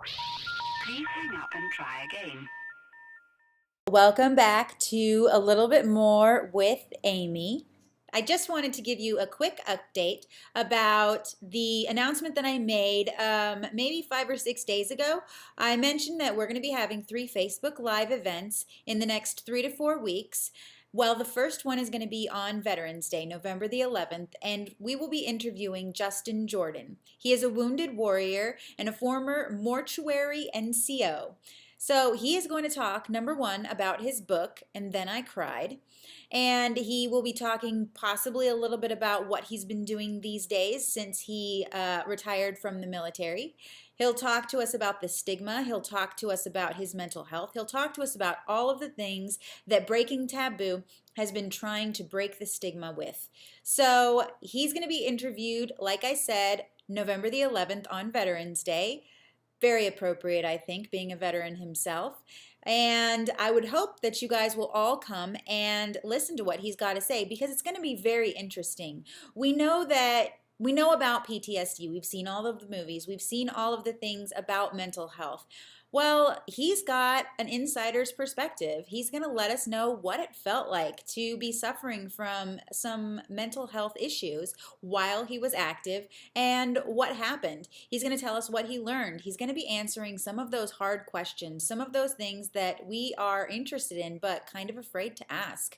Please hang up and try again. Welcome back to A Little Bit More with Amy. I just wanted to give you a quick update about the announcement that I made maybe 5 or 6 days ago. I mentioned that we're going to be having 3 Facebook Live events in the next 3 to 4 weeks. Well, the first one is going to be on Veterans Day, November the 11th, and we will be interviewing Justin Jordan. He is a wounded warrior and a former Mortuary NCO. So he is going to talk, number one, about his book, And Then I Cried. And he will be talking possibly a little bit about what he's been doing these days since he retired from the military. He'll talk to us about the stigma. He'll talk to us about his mental health. He'll talk to us about all of the things that Breaking Taboo has been trying to break the stigma with. So he's going to be interviewed, like I said, November the 11th on Veterans Day. Very appropriate, I think, being a veteran himself. And I would hope that you guys will all come and listen to what he's got to say because it's going to be very interesting. We know about PTSD. We've seen all of the movies. We've seen all of the things about mental health. Well, he's got an insider's perspective. He's going to let us know what it felt like to be suffering from some mental health issues while he was active and what happened. He's going to tell us what he learned. He's going to be answering some of those hard questions, some of those things that we are interested in but kind of afraid to ask.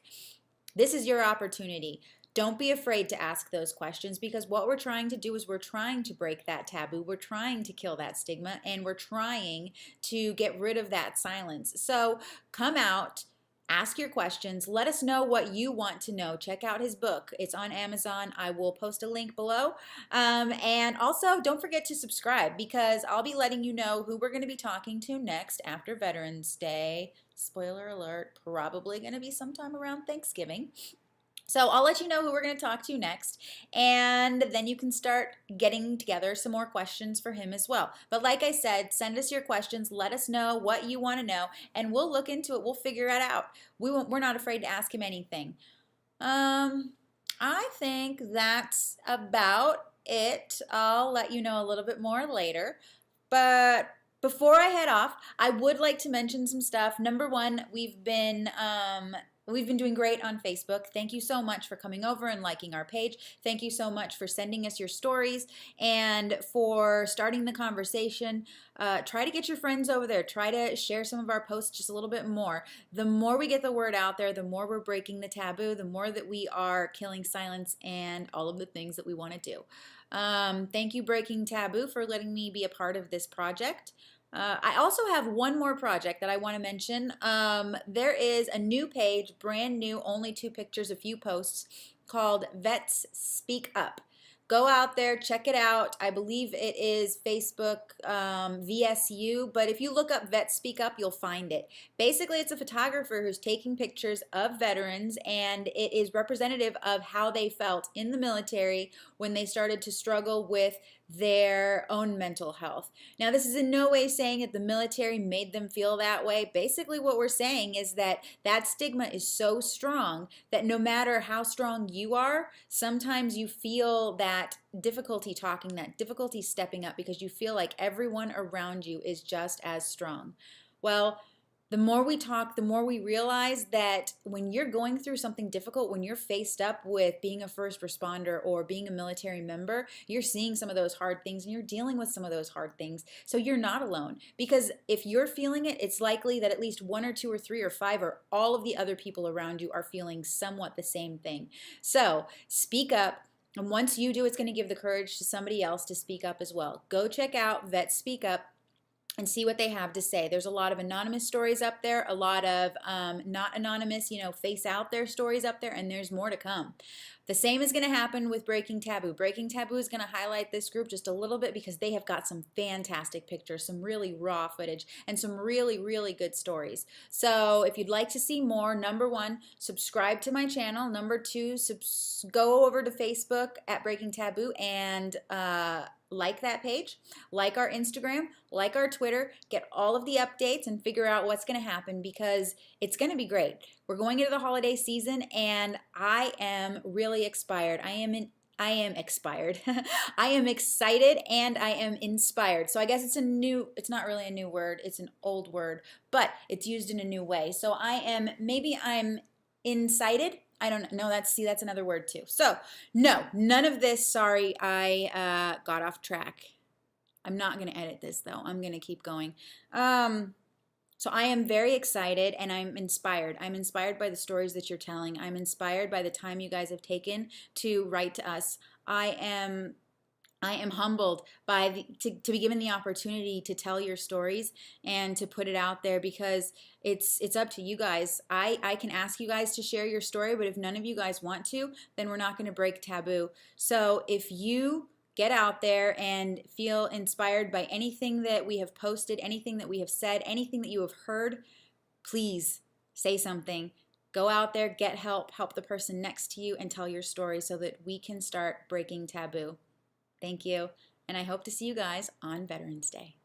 This is your opportunity. Don't be afraid to ask those questions because what we're trying to do is we're trying to break that taboo. We're trying to kill that stigma and we're trying to get rid of that silence. So come out. Ask your questions. Let us know what you want to know. Check out his book. It's on Amazon. I will post a link below. And also, don't forget to subscribe because I'll be letting you know who we're going to be talking to next after Veterans Day. Spoiler alert, probably going to be sometime around Thanksgiving. So I'll let you know who we're going to talk to next, and then you can start getting together some more questions for him as well. But like I said, send us your questions. Let us know what you want to know, and we'll look into it. We'll figure it out. We're not afraid to ask him anything. I think that's about it. I'll let you know a little bit more later. But before I head off, I would like to mention some stuff. Number one, We've been doing great on Facebook. Thank you so much for coming over and liking our page. Thank you so much for sending us your stories and for starting the conversation. Try to get your friends over there. Try to share some of our posts just a little bit more. The more we get the word out there, the more we're breaking the taboo, the more that we are killing silence and all of the things that we want to do. Thank you, Breaking Taboo, for letting me be a part of this project. I also have one more project that I want to mention. There is a new page, brand new, only 2 pictures, a few posts, called Vets Speak Up. Go out there, check it out. I believe it is Facebook VSU, but if you look up Vets Speak Up, you'll find it. Basically, it's a photographer who's taking pictures of veterans, and it is representative of how they felt in the military when they started to struggle with their own mental health. Now, this is in no way saying that the military made them feel that way. Basically, what we're saying is that that stigma is so strong that no matter how strong you are, sometimes you feel that difficulty talking, that difficulty stepping up because you feel like everyone around you is just as strong. Well, the more we talk, the more we realize that when you're going through something difficult, when you're faced up with being a first responder or being a military member, you're seeing some of those hard things and you're dealing with some of those hard things. So you're not alone. Because if you're feeling it, it's likely that at least 1 or 2 or 3 or 5 or all of the other people around you are feeling somewhat the same thing. So speak up. And once you do, it's going to give the courage to somebody else to speak up as well. Go check out Vets Speak Up and see what they have to say. There's a lot of anonymous stories up there, a lot of not anonymous, face out there stories up there, and there's more to come. The same is going to happen with Breaking Taboo. Breaking Taboo is going to highlight this group just a little bit because they have got some fantastic pictures, some really raw footage, and some really, really good stories. So if you'd like to see more, number 1, subscribe to my channel. Number 2, go over to Facebook at Breaking Taboo and like that page, like our Instagram, like our Twitter, get all of the updates and figure out what's going to happen because it's going to be great. We're going into the holiday season and I am really inspired. I am I am expired. I am excited and I am inspired. So I guess it's not really a new word, it's an old word, but it's used in a new way. So maybe I'm incited. I don't know. That's another word too. So no, none of this. Sorry, I got off track. I'm not going to edit this though. I'm going to keep going. So I am very excited and I'm inspired. I'm inspired by the stories that you're telling. I'm inspired by the time you guys have taken to write to us. I am humbled by to be given the opportunity to tell your stories and to put it out there, because it's up to you guys. I can ask you guys to share your story, but if none of you guys want to, then we're not going to break taboo. So if you get out there and feel inspired by anything that we have posted, anything that we have said, anything that you have heard, please say something. Go out there, get help the person next to you, and tell your story so that we can start breaking taboo. Thank you, and I hope to see you guys on Veterans Day.